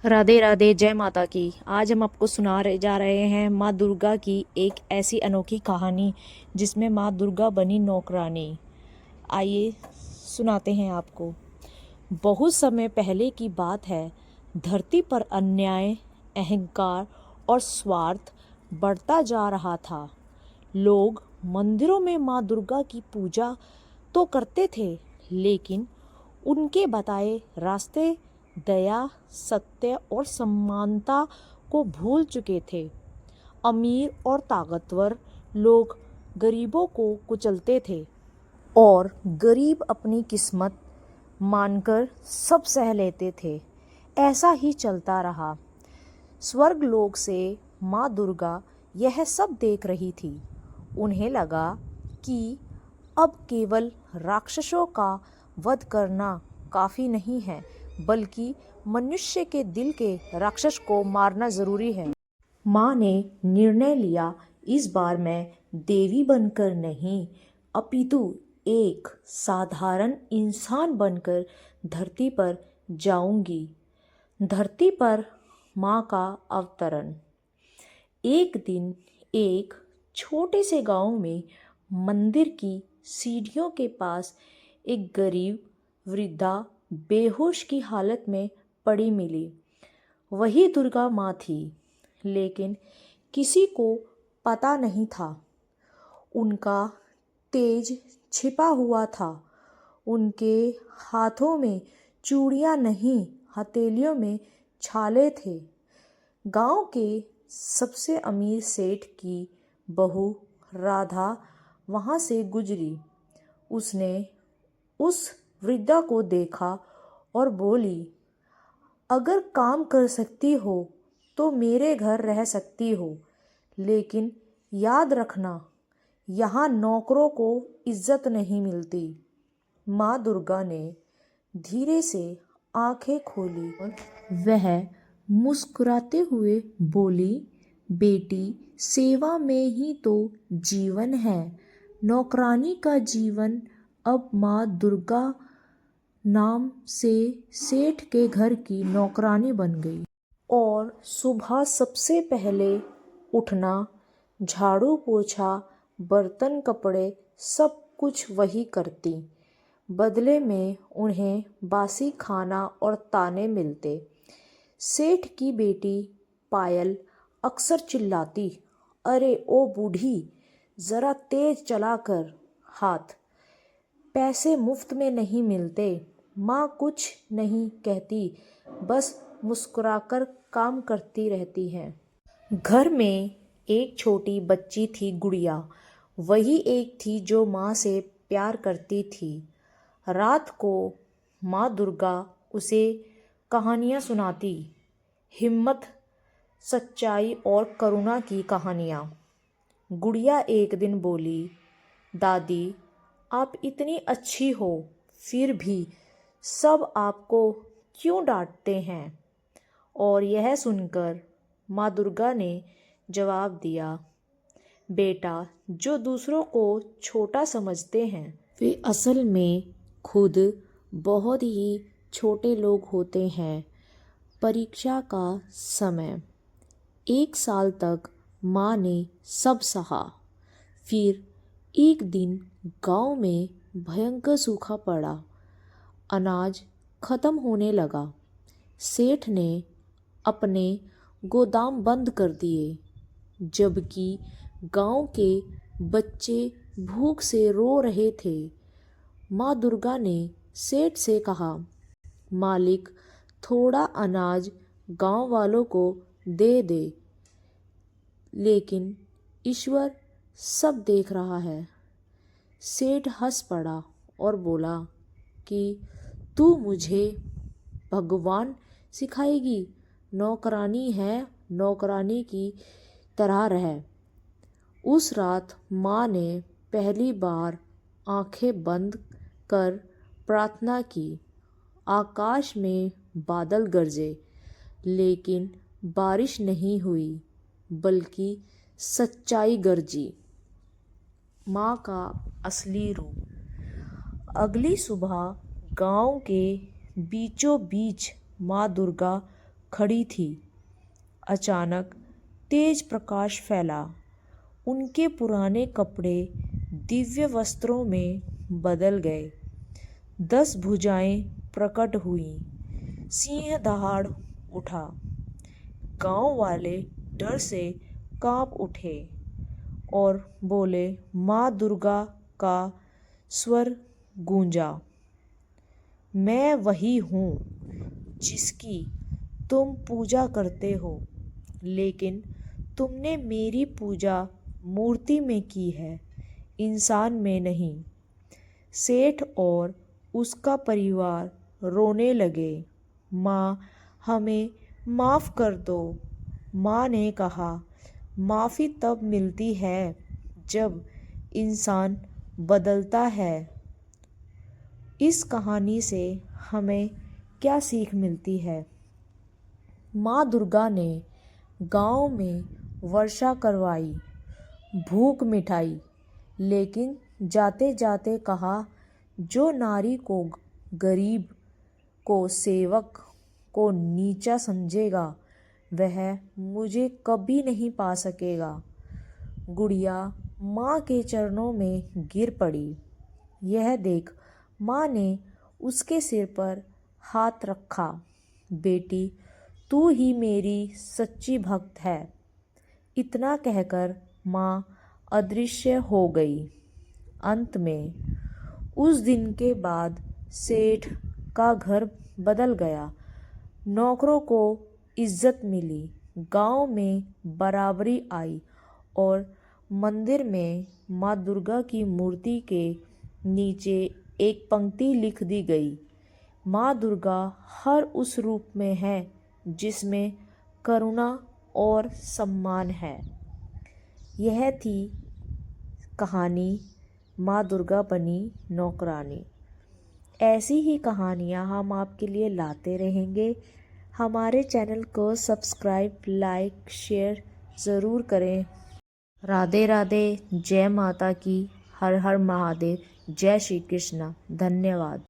राधे राधे, जय माता की। आज हम आपको सुना रहे जा रहे हैं माँ दुर्गा की एक ऐसी अनोखी कहानी जिसमें माँ दुर्गा बनी नौकरानी। आइए सुनाते हैं आपको। बहुत समय पहले की बात है। धरती पर अन्याय, अहंकार और स्वार्थ बढ़ता जा रहा था। लोग मंदिरों में माँ दुर्गा की पूजा तो करते थे, लेकिन उनके बताए रास्ते दया, सत्य और समानता को भूल चुके थे। अमीर और ताकतवर लोग गरीबों को कुचलते थे और गरीब अपनी किस्मत मानकर सब सह लेते थे। ऐसा ही चलता रहा। स्वर्ग लोक से माँ दुर्गा यह सब देख रही थी। उन्हें लगा कि अब केवल राक्षसों का वध करना काफ़ी नहीं है, बल्कि मनुष्य के दिल के राक्षस को मारना ज़रूरी है। माँ ने निर्णय लिया, इस बार मैं देवी बनकर नहीं, अपितु एक साधारण इंसान बनकर धरती पर जाऊंगी। धरती पर माँ का अवतरण। एक दिन एक छोटे से गांव में मंदिर की सीढ़ियों के पास एक गरीब वृद्धा बेहोश की हालत में पड़ी मिली। वही दुर्गा माँ थी, लेकिन किसी को पता नहीं था। उनका तेज छिपा हुआ था। उनके हाथों में चूड़ियाँ नहीं, हथेलियों में छाले थे। गांव के सबसे अमीर सेठ की बहू राधा वहाँ से गुजरी। उसने उस वृद्धा को देखा और बोली, अगर काम कर सकती हो तो मेरे घर रह सकती हो, लेकिन याद रखना, यहाँ नौकरों को इज्जत नहीं मिलती। माँ दुर्गा ने धीरे से आंखें खोली और वह मुस्कुराते हुए बोली, बेटी, सेवा में ही तो जीवन है। नौकरानी का जीवन अब माँ दुर्गा नाम से सेठ के घर की नौकरानी बन गई और सुबह सबसे पहले उठना, झाड़ू पोछा, बर्तन कपड़े सब कुछ वही करती। बदले में उन्हें बासी खाना और ताने मिलते। सेठ की बेटी पायल अक्सर चिल्लाती, अरे ओ बूढ़ी, ज़रा तेज चला कर हाथ, पैसे मुफ्त में नहीं मिलते। माँ कुछ नहीं कहती, बस मुस्कुराकर काम करती रहती है। घर में एक छोटी बच्ची थी, गुड़िया। वही एक थी जो माँ से प्यार करती थी। रात को माँ दुर्गा उसे कहानियाँ सुनाती, हिम्मत, सच्चाई और करुणा की कहानियाँ। गुड़िया एक दिन बोली, दादी, आप इतनी अच्छी हो, फिर भी सब आपको क्यों डांटते हैं? और यह सुनकर माँ दुर्गा ने जवाब दिया, बेटा, जो दूसरों को छोटा समझते हैं वे असल में खुद बहुत ही छोटे लोग होते हैं। परीक्षा का समय। 1 साल तक माँ ने सब सहा। फिर एक दिन गांव में भयंकर सूखा पड़ा। अनाज खत्म होने लगा। सेठ ने अपने गोदाम बंद कर दिए, जबकि गांव के बच्चे भूख से रो रहे थे। माँ दुर्गा ने सेठ से कहा, मालिक, थोड़ा अनाज गांव वालों को दे दे, लेकिन ईश्वर सब देख रहा है। सेठ हंस पड़ा और बोला कि तू मुझे भगवान सिखाएगी? नौकरानी है, नौकरानी की तरह रह। उस रात माँ ने पहली बार आंखें बंद कर प्रार्थना की। आकाश में बादल गरजे, लेकिन बारिश नहीं हुई, बल्कि सच्चाई गरजी। माँ का असली रूप। अगली सुबह गांव के बीचों बीच माँ दुर्गा खड़ी थी। अचानक तेज प्रकाश फैला। उनके पुराने कपड़े दिव्य वस्त्रों में बदल गए। 10 भुजाएं प्रकट हुईं। सिंह दहाड़ उठा। गांव वाले डर से कांप उठे और बोले, माँ दुर्गा का स्वर गूंजा, मैं वही हूँ जिसकी तुम पूजा करते हो, लेकिन तुमने मेरी पूजा मूर्ति में की है, इंसान में नहीं। सेठ और उसका परिवार रोने लगे। माँ, हमें माफ़ कर दो। माँ ने कहा, माफ़ी तब मिलती है जब इंसान बदलता है। इस कहानी से हमें क्या सीख मिलती है? माँ दुर्गा ने गांव में वर्षा करवाई, भूख मिटाई, लेकिन जाते जाते कहा, जो नारी को, गरीब को, सेवक को नीचा समझेगा वह मुझे कभी नहीं पा सकेगा। गुड़िया माँ के चरणों में गिर पड़ी। यह देख माँ ने उसके सिर पर हाथ रखा। बेटी, तू ही मेरी सच्ची भक्त है। इतना कहकर माँ अदृश्य हो गई। अंत में उस दिन के बाद सेठ का घर बदल गया। नौकरों को इज्जत मिली, गांव में बराबरी आई और मंदिर में माँ दुर्गा की मूर्ति के नीचे एक पंक्ति लिख दी गई, माँ दुर्गा हर उस रूप में है जिसमें करुणा और सम्मान है। यह थी कहानी माँ दुर्गा बनी नौकरानी। ऐसी ही कहानियाँ हम आपके लिए लाते रहेंगे। हमारे चैनल को सब्सक्राइब, लाइक, शेयर ज़रूर करें। राधे राधे, जय माता की, हर हर महादेव, जय श्री कृष्ण, धन्यवाद।